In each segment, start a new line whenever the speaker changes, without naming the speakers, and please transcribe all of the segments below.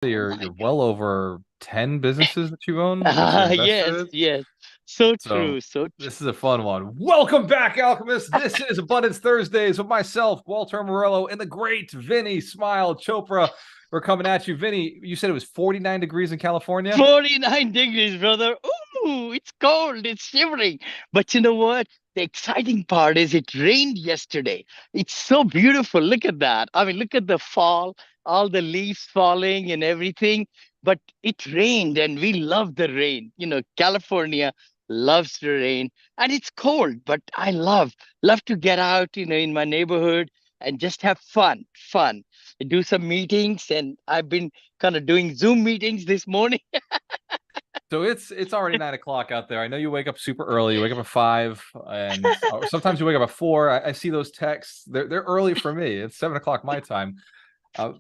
You're well over 10 businesses that you own that you're invested
Yes,
in.
yes. So
So
true, so true.
this is a fun one. Welcome back, Alchemist. This is Abundance Thursdays with myself, Gualter Amarelo, and the great Vinny Smile Chopra. We're coming at you. Vinny, you said it was 49 degrees in California?
49 degrees, brother. Ooh, it's cold, it's shivering. But you know what? The exciting part is it rained yesterday. It's so beautiful. Look at that. I mean, look at the fall, all the leaves falling and everything. But it rained and we love the rain. California loves the rain and it's cold, but I love to get out, in my neighborhood and just have fun. Do some meetings, and I've been kind of doing Zoom meetings this morning.
So it's already 9 o'clock out there. I know you wake up super early. You wake up at 5, and sometimes you wake up at 4. I see those texts. They're early for me. It's 7 o'clock my time. Uh,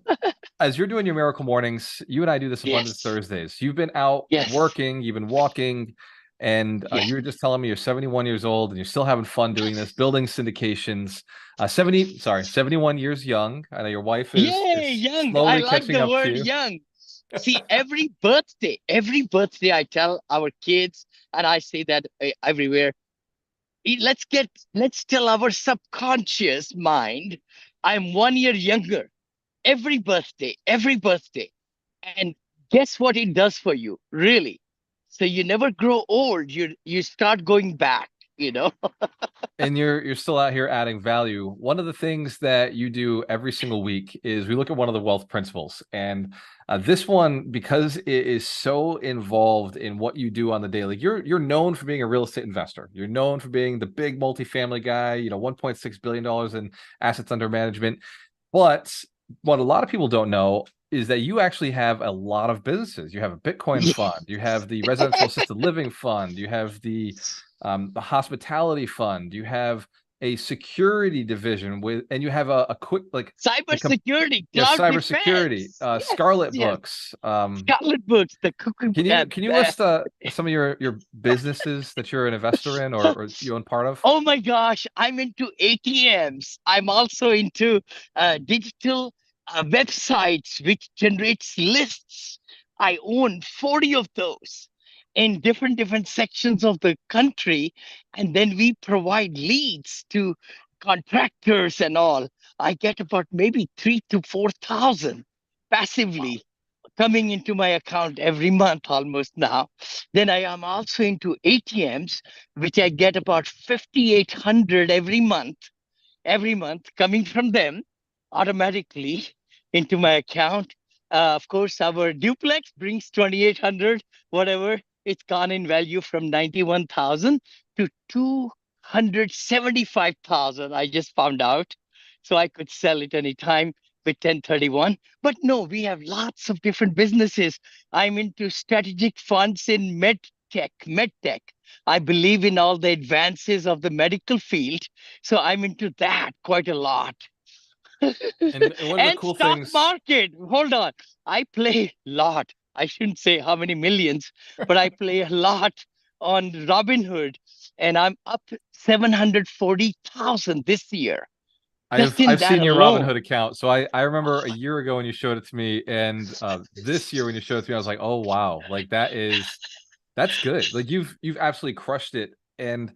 as you're doing your miracle mornings, you and I do this Abundance
Yes,
Thursdays. You've been out
yes,
working, you've been walking, and
yes.
you were just telling me you're 71 years old and you're still having fun doing this, building syndications. 71 years young. I know your wife
Yay,
is
young. I
slowly
like
catching
the
up to
word
you.
young. See, every birthday I tell our kids, and I say that everywhere. Let's tell our subconscious mind, I'm 1 year younger. Every birthday. And guess what it does for you, really? So you never grow old. You start going back, you know?
And you're still out here adding value. One of the things that you do every single week is we look at one of the wealth principles, and this one, because it is so involved in what you do on the daily. You're known for being a real estate investor. You're known for being the big multifamily guy. 1.6 billion dollars in assets under management. But what a lot of people don't know is that you actually have a lot of businesses. You have a Bitcoin fund. You have the residential assisted living fund. You have the hospitality fund. You have a security division with, and you have a quick like the
Cybersecurity, cloud
cybersecurity,
defense. Yes,
Scarlet
yes.
Books.
Scarlet books, the cooking.
Can you list some of your businesses that you're an investor in or you own part of?
Oh my gosh, I'm into ATMs. I'm also into digital websites which generates lists. I own 40 of those in different sections of the country, and then we provide leads to contractors and all. I get about maybe 3 to 4 thousand passively coming into my account every month almost now. Then I am also into ATMs, which I get about 5,800 every month coming from them automatically into my account. Of course, our duplex brings 2,800, whatever. It's gone in value from 91,000 to 275,000. I just found out. So I could sell it anytime with 1031. But no, we have lots of different businesses. I'm into strategic funds in medtech. I believe in all the advances of the medical field. So I'm into that quite a lot.
And one of the
And
cool
stock
things.
market. Hold on. I play a lot. I shouldn't say how many millions, but I play a lot on Robinhood. And I'm up 740,000 this year, just in
I've
that
seen your Robinhood
alone.
account. So I remember a year ago when you showed it to me, and this year when you showed it to me, I was like, oh wow, like that's good. Like you've absolutely crushed it. And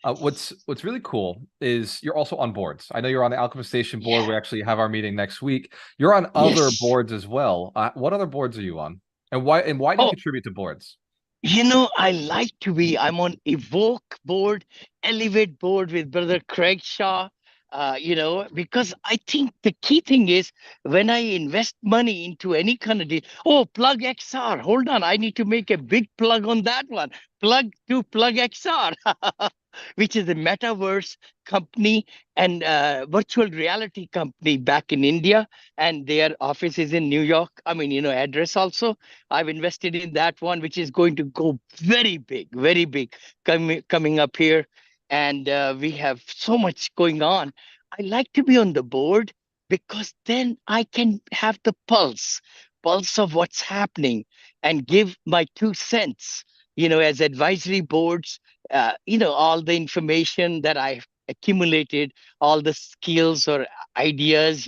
what's really cool is you're also on boards. I know you're on the Alchemist Station board.
Yeah.
We actually have our meeting next week. You're on other
Yes.
boards as well. What other boards are you on? And why do you
Oh,
contribute to boards?
I like to be. I'm on Evoke board, Elevate board with Brother Craig Shaw. Because I think the key thing is when I invest money into any kind of deal. Oh, Plug XR. Hold on, I need to make a big plug on that one. Plug XR, which is a metaverse company and virtual reality company back in India, and their office is in New York. I mean, address also. I've invested in that one, which is going to go very big, coming up here. And we have so much going on. I like to be on the board because then I can have the pulse of what's happening and give my 2 cents, as advisory boards, all the information that I've accumulated, all the skills or ideas,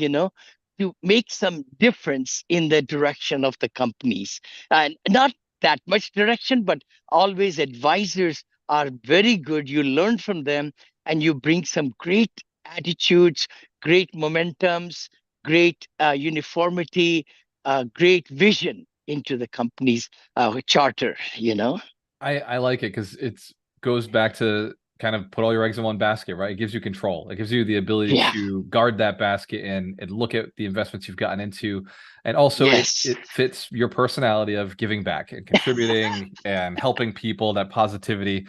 to make some difference in the direction of the companies. And not that much direction, but always advisors are very good. You learn from them and you bring some great attitudes, great momentums, great uniformity, great vision into the company's charter, you know?
I like it because it's goes back to kind of put all your eggs in one basket, right? It gives you control. It gives you the ability
Yeah.
to guard that basket and look at the investments you've gotten into. And also
Yes.
it fits your personality of giving back and contributing and helping people, that positivity.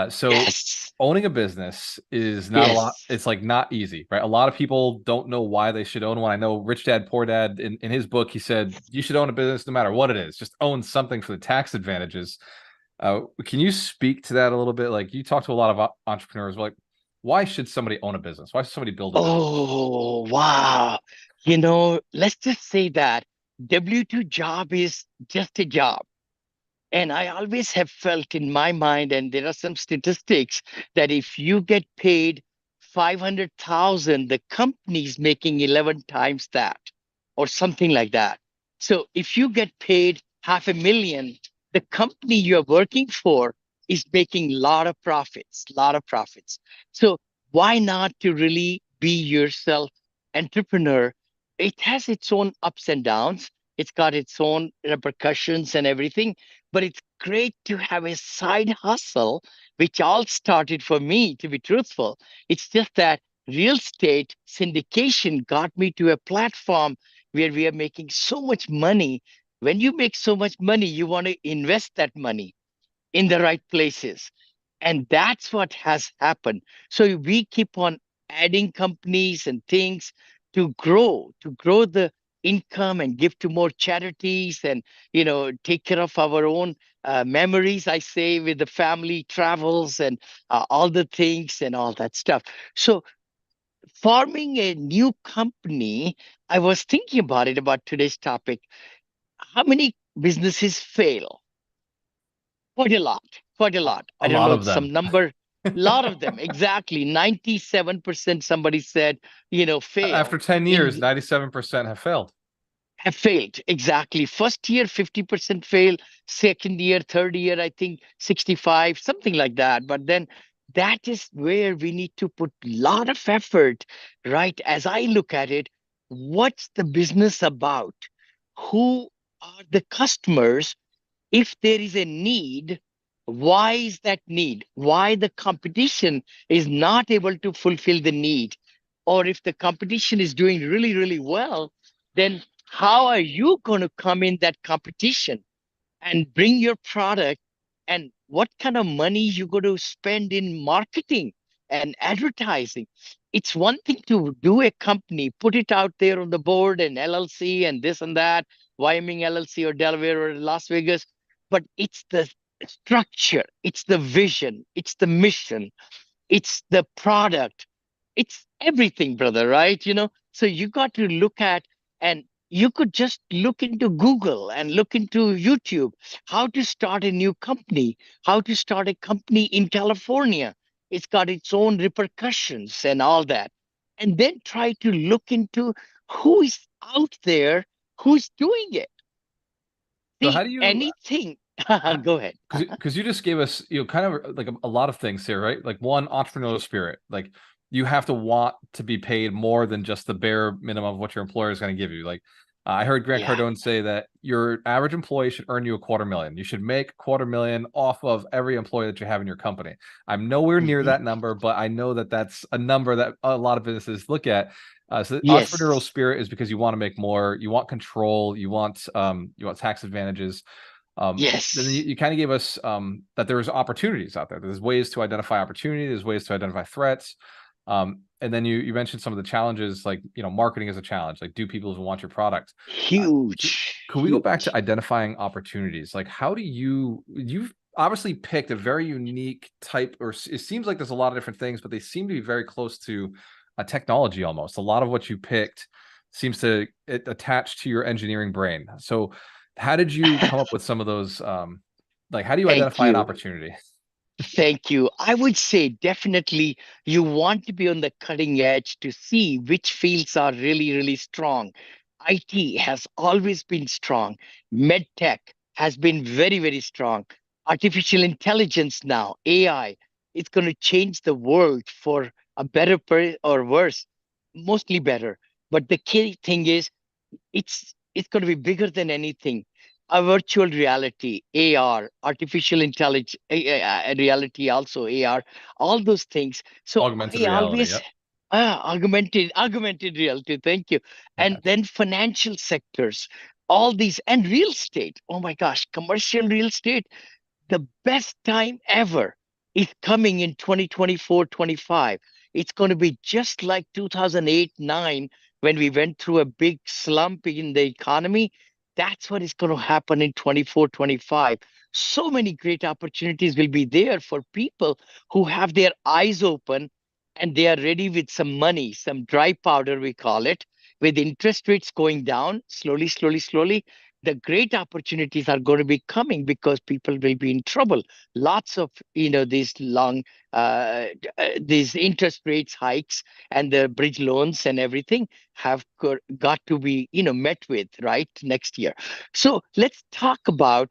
So
Yes.
owning a business is not a lot.
Yes.
It's like not easy, right? A lot of people don't know why they should own one. I know Rich Dad Poor Dad in his book, he said you should own a business no matter what it is. Just own something for the tax advantages. Can you speak to that a little bit? Like you talk to a lot of entrepreneurs, like why should somebody own a business? Why should somebody build a business?
Oh, wow. You know, let's just say that W-2 job is just a job. And I always have felt in my mind, and there are some statistics that if you get paid 500,000, the company's making 11 times that or something like that. So if you get paid 500,000, the company you're working for is making a lot of profits, lot of profits. So why not to really be yourself entrepreneur? It has its own ups and downs. It's got its own repercussions and everything, but it's great to have a side hustle, which all started for me, to be truthful. It's just that real estate syndication got me to a platform where we are making so much money. When you make so much money, you want to invest that money in the right places. And that's what has happened. So we keep on adding companies and things to grow the income and give to more charities and, take care of our own memories, I say, with the family travels and all the things and all that stuff. So forming a new company, I was thinking about it, about today's topic. How many businesses fail? Quite a lot, quite a lot. I
A
don't
lot
know
of them.
some number, a lot of them, exactly. 97% somebody said,
After
fail
10
in
years, 97% have failed.
have failed. Exactly. First year, 50% fail. Second year, third year, I think 65, something like that. But then that is where we need to put a lot of effort, right? As I look at it, what's the business about? Who are the customers? If there is a need, why is that need? Why the competition is not able to fulfill the need? Or if the competition is doing really, really well, then how are you going to come in that competition and bring your product, and what kind of money you going to spend in marketing and advertising? It's one thing to do a company, put it out there on the board and LLC and this and that, Wyoming LLC or Delaware or Las Vegas, but it's the structure, it's the vision, it's the mission, it's the product, it's everything, brother, right? So you got to look at, and you could just look into Google and look into YouTube, how to start a new company, how to start a company in California. It's got its own repercussions and all that. And then try to look into who is out there who's doing it.
So
See,
how do you
anything. Go ahead.
because you just gave us kind of like a lot of things here, right? Like one, entrepreneurial spirit. Like you have to want to be paid more than just the bare minimum of what your employer is going to give you. Like I heard Grant
Yeah.
Cardone say that your average employee should earn you 250,000. You should make 250,000 off of every employee that you have in your company. I'm nowhere near
Mhm.
that number, but I know that that's a number that a lot of businesses look at. So the entrepreneurial
Yes.
spirit is because you want to make more, you want control, you want tax advantages. Then
Yes.
you kind of gave us that there's opportunities out there. There's ways to identify opportunity. There's ways to identify threats. And then you mentioned some of the challenges, like marketing is a challenge. Like, do people even want your product? Uh,
Huge.
could we go back to
Huge.
identifying opportunities? Like, how do you've obviously picked a very unique type, or it seems like there's a lot of different things, but they seem to be very close to a technology almost. A lot of what you picked seems to attach to your engineering brain. So how did you come up with some of those? Like, how do you
Thank
identify an
you.
opportunity?
Thank you. I would say definitely you want to be on the cutting edge to see which fields are really, really strong. IT has always been strong. MedTech has been very, very strong. Artificial intelligence now, AI, it's going to change the world for a better or worse, mostly better. But the key thing is it's going to be bigger than anything. A virtual reality, AR, artificial intelligence, reality, also AR, all those things. So
Augmented
I
reality.
always
Yep.
augmented reality. Thank you. And
Yeah.
then financial sectors, all these, and real estate. Oh my gosh, commercial real estate, the best time ever is coming in 2024, 25. It's going to be just like 2008, 9, when we went through a big slump in the economy. That's what is going to happen in 24, 25. So many great opportunities will be there for people who have their eyes open and they are ready with some money, some dry powder, we call it, with interest rates going down slowly, slowly, slowly. The great opportunities are going to be coming because people will be in trouble. Lots of these long these interest rates hikes and the bridge loans and everything have got to be met with right next year. So let's talk about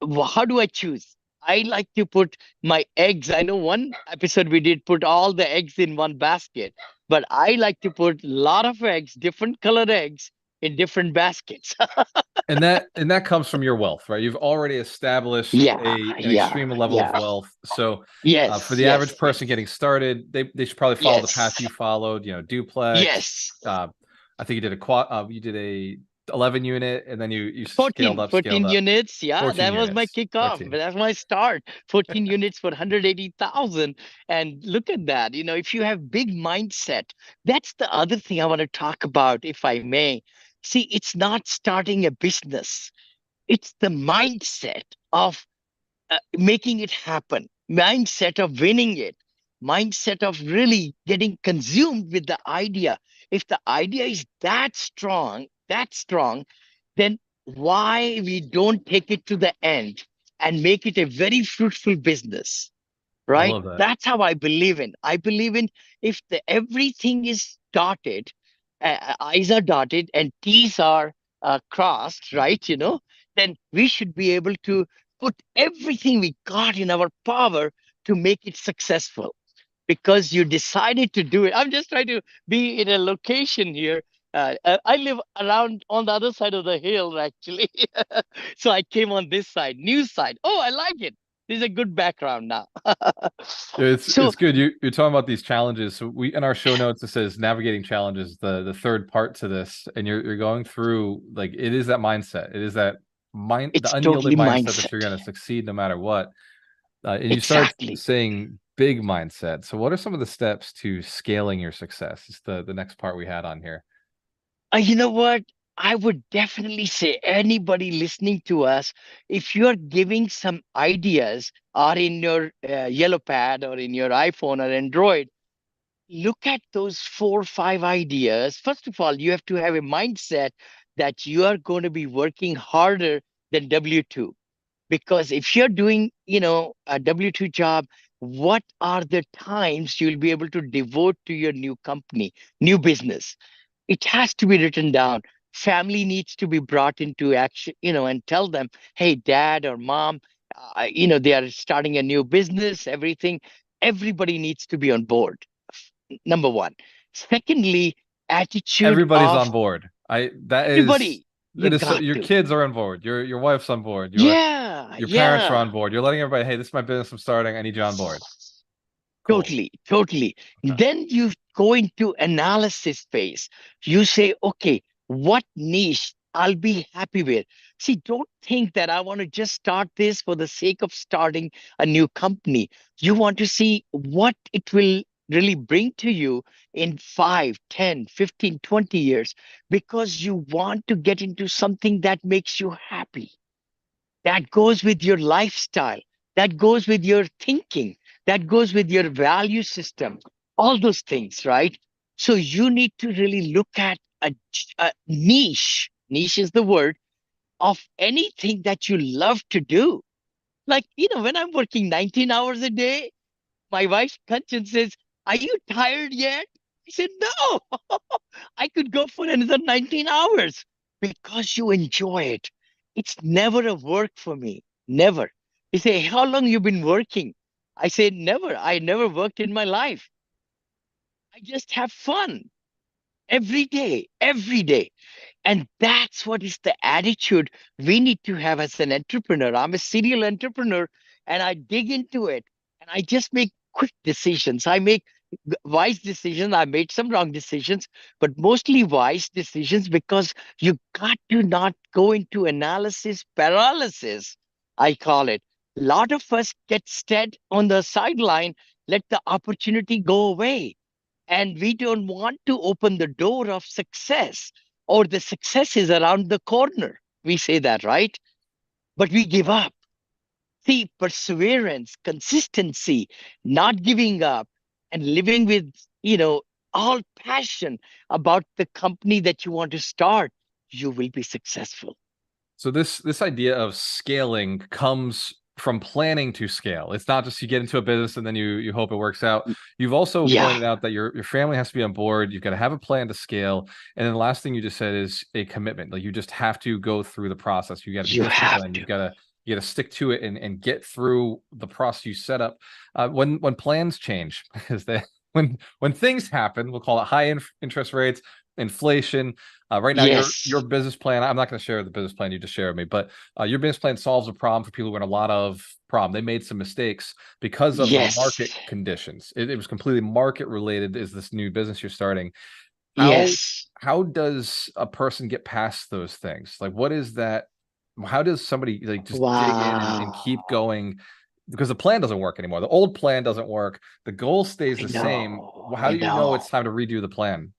how do I choose. I like to put my eggs. I know one episode we did put all the eggs in one basket, but I like to put a lot of eggs, different colored eggs, in different baskets.
And that comes from your wealth, right? You've already established
Yeah,
an
yeah,
extreme level of
yeah.
wealth. So for
Yes,
the average
yes,
person getting started, they should probably follow the path
yes,
you followed. Duplex.
yes.
Uh, I think you did a you did a 11 unit, and then you scaled
14,
up, scaled
14
up,
units. Yeah,
14
that was my
units,
kickoff.
14.
That's my start. 14 units for 180,000. And look at that. If you have big mindset, that's the other thing I want to talk about, if I may. See, it's not starting a business. It's the mindset of making it happen, mindset of winning it, mindset of really getting consumed with the idea. If the idea is that strong, then why we don't take it to the end and make it a very fruitful business?
I
Right?
love that.
That's how I believe in. I believe in if the everything is dotted, I's are dotted and T's are crossed, right? Then we should be able to put everything we got in our power to make it successful because you decided to do it. I'm just trying to be in a location here. I live around on the other side of the hill, actually. So I came on this side, new side. Oh, I like it. This is a good background now.
It's
So
it's good. You're talking about these challenges. So we in our show notes it says navigating challenges, the third part to this, and you're going through like it is that mindset. It is that the
it's
unyielding
totally
mindset that you're
mindset.
going to succeed no matter what. And you start
Exactly.
saying big mindset. So what are some of the steps to scaling your success? It's the next part we had on here.
You know what? I would definitely say anybody listening to us, if you're giving some ideas or in your yellow pad or in your iPhone or Android, look at those 4 or 5 ideas. First of all, you have to have a mindset that you are going to be working harder than W2. Because if you're doing, a W2 job, what are the times you'll be able to devote to your new company, new business? It has to be written down. Family needs to be brought into action, and tell them, hey, dad or mom, they are starting a new business, everything. Everybody needs to be on board. Number one. Secondly, attitude
Everybody's
of
on board. I that is
everybody. You
that is so
got
your
to.
kids are on board. Your wife's on board.
Yeah,
Your parents are
yeah.
on board. You're letting everybody, hey, this is my business. I'm starting. I need you on board. Cool.
Totally, totally.
Okay.
Then you go into analysis phase. You say, okay, what niche I'll be happy with. See, don't think that I want to just start this for the sake of starting a new company. You want to see what it will really bring to you in 5, 10, 15, 20 years because you want to get into something that makes you happy, that goes with your lifestyle, that goes with your thinking, that goes with your value system, all those things, right? So you need to really look at a niche is the word, of anything that you love to do. Like, when I'm working 19 hours a day, my wife's conscience says, "Are you tired yet?" I said, "No, I could go for another 19 hours because you enjoy it. It's never a work for me. Never." They say, "How long you been working?" I said, "Never. I never worked in my life. I just have fun every day, every day." And that's what is the attitude we need to have as an entrepreneur. I'm a serial entrepreneur and I dig into it and I just make quick decisions. I make wise decisions. I made some wrong decisions, but mostly wise decisions because you got to not go into analysis paralysis, I call it. A lot of us get stead on the sideline, let the opportunity go away, and we don't want to open the door of success, or the success is around the corner. We say that, right? But we give up. See, perseverance, consistency, not giving up, and living with, all passion about the company that you want to start, you will be successful.
So this idea of scaling comes from planning to scale. It's not just you get into a business and then you hope it works out. You've also
Yeah,
pointed out that your family has to be on board. You've got to have a plan to scale. And then the last thing you just said is a commitment. Like you just have to go through the process. You got to be
you have
disciplined.
to.
You got to stick to it and get through the process you set up. When plans change, is that when things happen, we'll call it high interest rates, inflation. Right now, your
Yes,
business plan. I'm not going to share the business plan you just shared with me, but your business plan solves a problem for people who are in a lot of problem. They made some mistakes because of the market
yes,
conditions. It was completely market related. Is this new business you're starting? How
yes.
how does a person get past those things? Like, what is that? How does somebody like just dig in and keep
Wow.
going? Because the plan doesn't work anymore. The old plan doesn't work. The goal stays
I
the same.
know,
How
I
do you know
know.
it's time to redo the plan?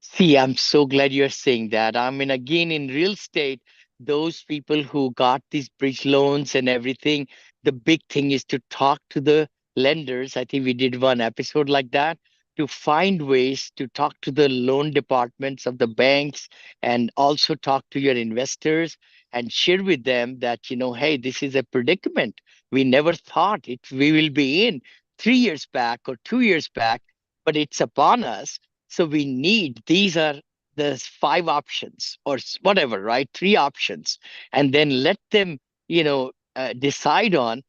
See, I'm so glad you're saying that. I mean, again, in real estate, those people who got these bridge loans and everything, the big thing is to talk to the lenders. I think we did one episode like that, to find ways to talk to the loan departments of the banks and also talk to your investors and share with them that, hey, this is a predicament. We never thought it we will be in 3 years back or 2 years back, but it's upon us, so we need, these are the five options or whatever, right? Three options. And then let them, decide on.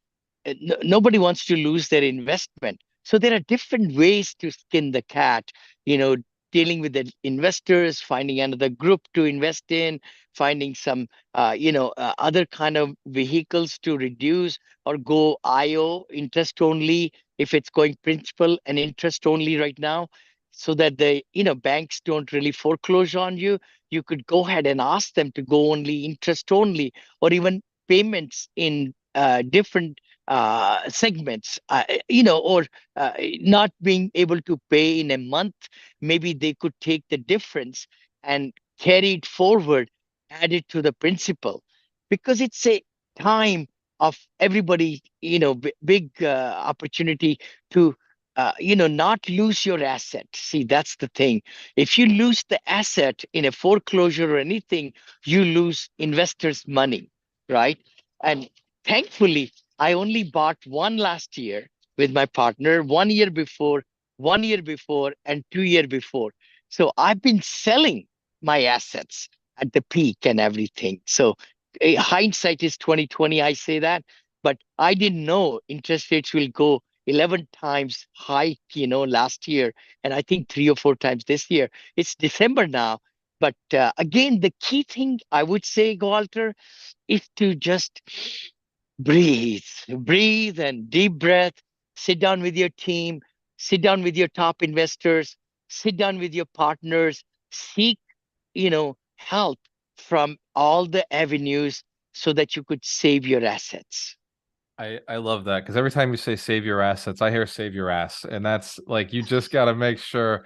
Nobody wants to lose their investment. So there are different ways to skin the cat, you know, dealing with the investors, finding another group to invest in, finding some, other kind of vehicles to reduce or go IO, interest only, if it's going principal and interest only right now, so that the banks don't really foreclose on you. You could go ahead and ask them to go only interest only, or even payments in different segments, or not being able to pay in a month. Maybe they could take the difference and carry it forward, add it to the principal, because it's a time of everybody, big opportunity to not lose your asset. See, that's the thing. If you lose the asset in a foreclosure or anything, you lose investors' money, right? And thankfully, I only bought one last year with my partner, 1 year before, and 2 year before. So I've been selling my assets at the peak and everything. So hindsight is 2020, I say that, but I didn't know interest rates will go 11 times hike, last year, and I think 3 or 4 times this year. It's December now. But again, the key thing I would say, Walter, is to just breathe, breathe and deep breath, sit down with your team, sit down with your top investors, sit down with your partners, seek, help from all the avenues so that you could save your assets.
I love that because every time you say save your assets, I hear save your ass. And that's like you just got to make sure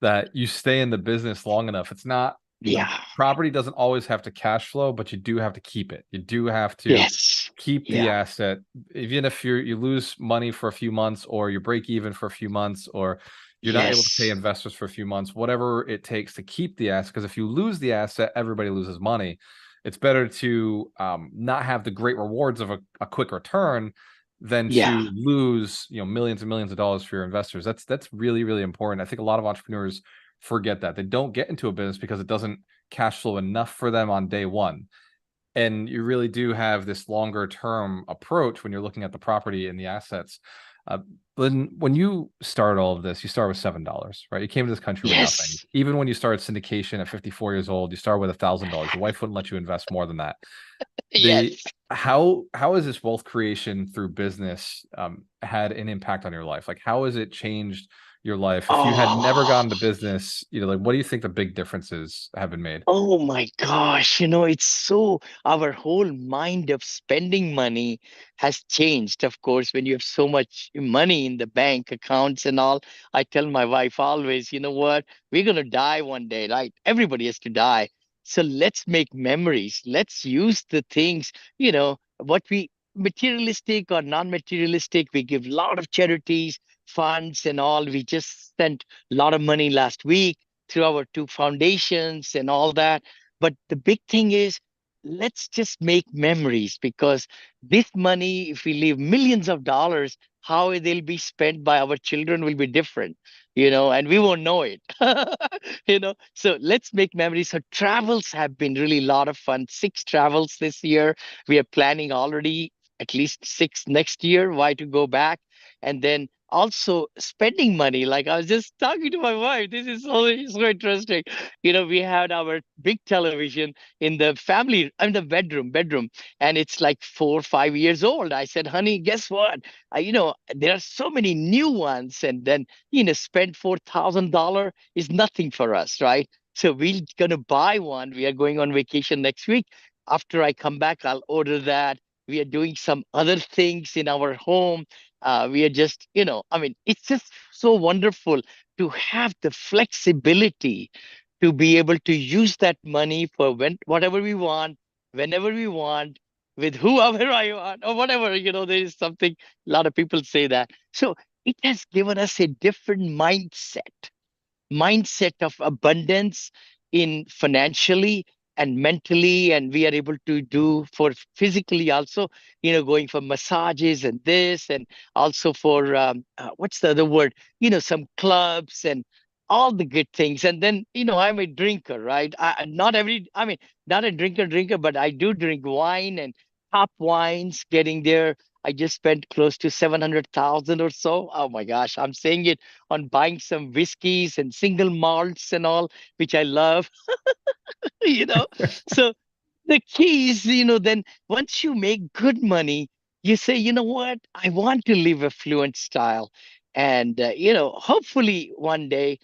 that you stay in the business long enough. It's not the
Yeah.
property doesn't always have to cash flow, but you do have to keep it. You do have to
Yes.
keep the
Yeah.
asset, even if you lose money for a few months or you break even for a few months or you're not able to pay
Yes.
investors for a few months, whatever it takes to keep the asset. Because if you lose the asset, everybody loses money. It's better to not have the great rewards of a quick return than
Yeah.
to lose, millions and millions of dollars for your investors. That's really, really important. I think a lot of entrepreneurs forget that. They don't get into a business because it doesn't cash flow enough for them on day one. And you really do have this longer term approach when you're looking at the property and the assets. Uh, when you started all of this, you started with $7, right? You came to this country with nothing.
Yes.
Even when you started syndication at 54 years old, you started with $1,000. Your wife wouldn't let you invest more than that. The
Yes.
how has this wealth creation through business had an impact on your life? Like, how has it changed your life? If you had never
Oh.
gone into business, like, what do you think the big differences have been made?
Oh my gosh, it's so our whole mind of spending money has changed. Of course, when you have so much money in the bank accounts and all, I tell my wife always, you know what, we're going to die one day, right? Everybody has to die. So let's make memories. Let's use the things, what we materialistic or non-materialistic, we give a lot of charities, funds and all. We just spent a lot of money last week through our two foundations and all that. But the big thing is, let's just make memories because this money, if we leave millions of dollars, how they'll be spent by our children will be different, and we won't know it. So let's make memories. So travels have been really a lot of fun. 6 travels this year. We are planning already at least 6 next year. Why to go back? And then also spending money. Like I was just talking to my wife. This is so interesting. We had our big television in the family, in the bedroom, and it's like 4 or 5 years old. I said, honey, guess what? There are so many new ones, and then spend $4,000 is nothing for us, right? So we're gonna buy one. We are going on vacation next week. After I come back, I'll order that. We are doing some other things in our home. We are just, I mean, it's just so wonderful to have the flexibility to be able to use that money for whatever we want, whenever we want, with whoever I want, or whatever. There is something, a lot of people say that. So it has given us a different mindset of abundance in financially and mentally, and we are able to do for physically also, going for massages and this, and also for what's the other word, some clubs and all the good things. And then I'm a drinker, right? I mean, not a drinker, but I do drink wine and top wines. Getting there, I just spent close to 700,000 or so. Oh my gosh, I'm saying it, on buying some whiskeys and single malts and all, which I love, you know. So the key is, then once you make good money, you say, you know what, I want to live a fluent style. And, hopefully one day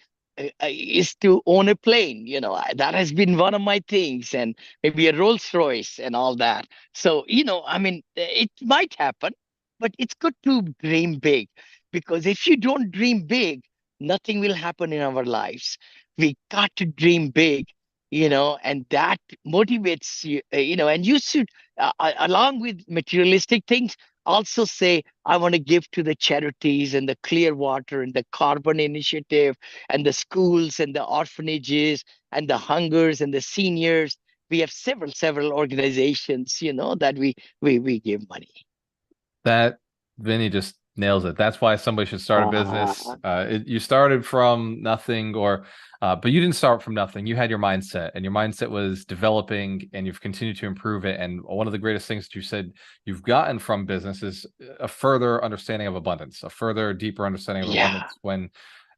is to own a plane. That has been one of my things, and maybe a Rolls Royce and all that. So, I mean, it might happen, but it's good to dream big, because if you don't dream big, nothing will happen in our lives. We got to dream big, and that motivates you, and you should, along with materialistic things, also say, I want to give to the charities and the clear water and the carbon initiative and the schools and the orphanages and the hungers and the seniors. We have several organizations, that we give money.
That Vinny just nails it. That's why somebody should start a business.
Uh,
You started from nothing, but you didn't start from nothing. You had your mindset, and your mindset was developing, and you've continued to improve it. And one of the greatest things that you said you've gotten from business is a further understanding of abundance, a further, deeper understanding of
yeah.
abundance.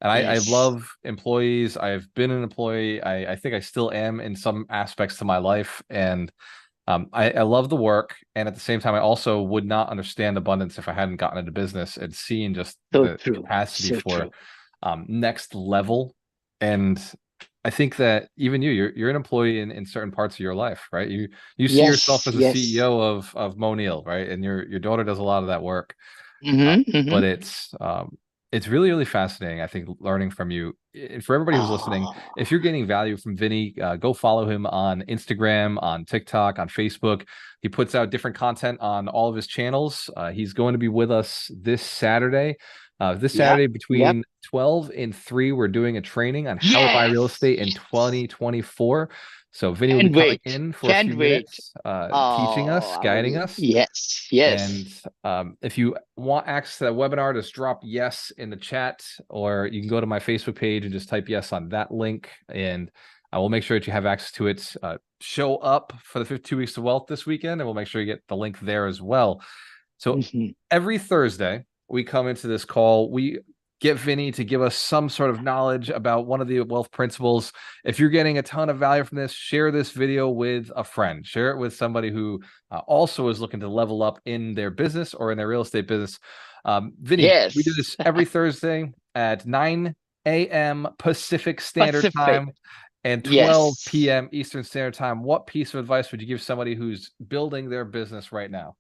And I
Yes.
love employees. I've been an employee. I think I still am in some aspects to my life, and I love the work, and at the same time, I also would not understand abundance if I hadn't gotten into business and seen just
So
the
true.
capacity
So
for
true.
next level. And I think that even you're an employee in certain parts of your life, right? You see yourself
Yes.
as a
Yes.
CEO of Moneal, right? And your daughter does a lot of that work. Uh,
Mm-hmm.
but it's really, really fascinating, I think, learning from you. For everybody who's listening, if you're getting value from Vinny, go follow him on Instagram, on TikTok, on Facebook. He puts out different content on all of his channels. He's going to be with us this Saturday. This
Yep.
Saturday
Yep.
between 12 and 3, we're doing a training on how to buy real
Yes.
estate in
Yes.
2024. So Vinny will be
Can't
coming
wait.
in for a
Can't
few
wait.
minutes, teaching
Oh,
us, guiding us.
yes, yes.
And if you want access to that webinar, just drop yes in the chat, or you can go to my Facebook page and just type yes on that link, and I will make sure that you have access to it. Show up for the 52 Weeks to Wealth this weekend, and we'll make sure you get the link there as well. So
Mhm.
every Thursday, we come into this call. We get Vinny to give us some sort of knowledge about one of the wealth principles. If you're getting a ton of value from this, share this video with a friend. Share it with somebody who also is looking to level up in their business or in their real estate business. Vinny, we do
Yes.
this every Thursday at 9 a.m. Pacific Standard
Pacific.
Time and 12
Yes.
p.m. Eastern Standard Time. What piece of advice would you give somebody who's building their business right now?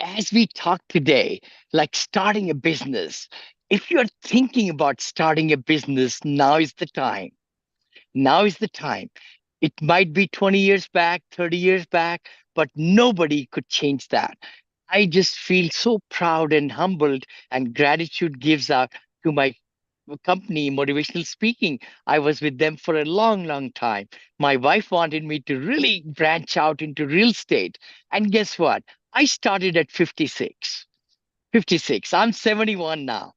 As we talk today, like starting a business, if you're thinking about starting a business, now is the time. Now is the time. It might be 20 years back, 30 years back, but nobody could change that. I just feel so proud and humbled, and gratitude gives out to my company, Motivational Speaking. I was with them for a long, long time. My wife wanted me to really branch out into real estate. And guess what? I started at 56. 56. I'm 71 now,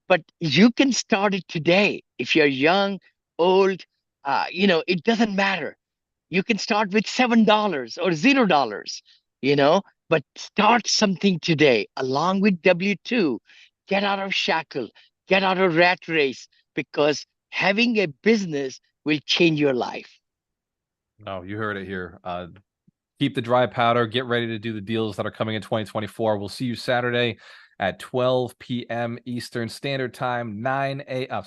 but you can start it today. If you're young, old, it doesn't matter. You can start with $7 or $0, you know, but start something today along with W2. Get out of shackle, get out of rat race, because having a business will change your life.
No, you heard it here. Keep the dry powder. Get ready to do the deals that are coming in 2024. We'll see you Saturday at 12 p.m. Eastern Standard Time, 9 a.m.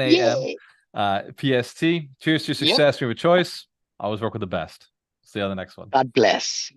Yay.
PST. Cheers to your
Yep.
success. We have a choice. Always work with the best. See you on the next one.
God bless.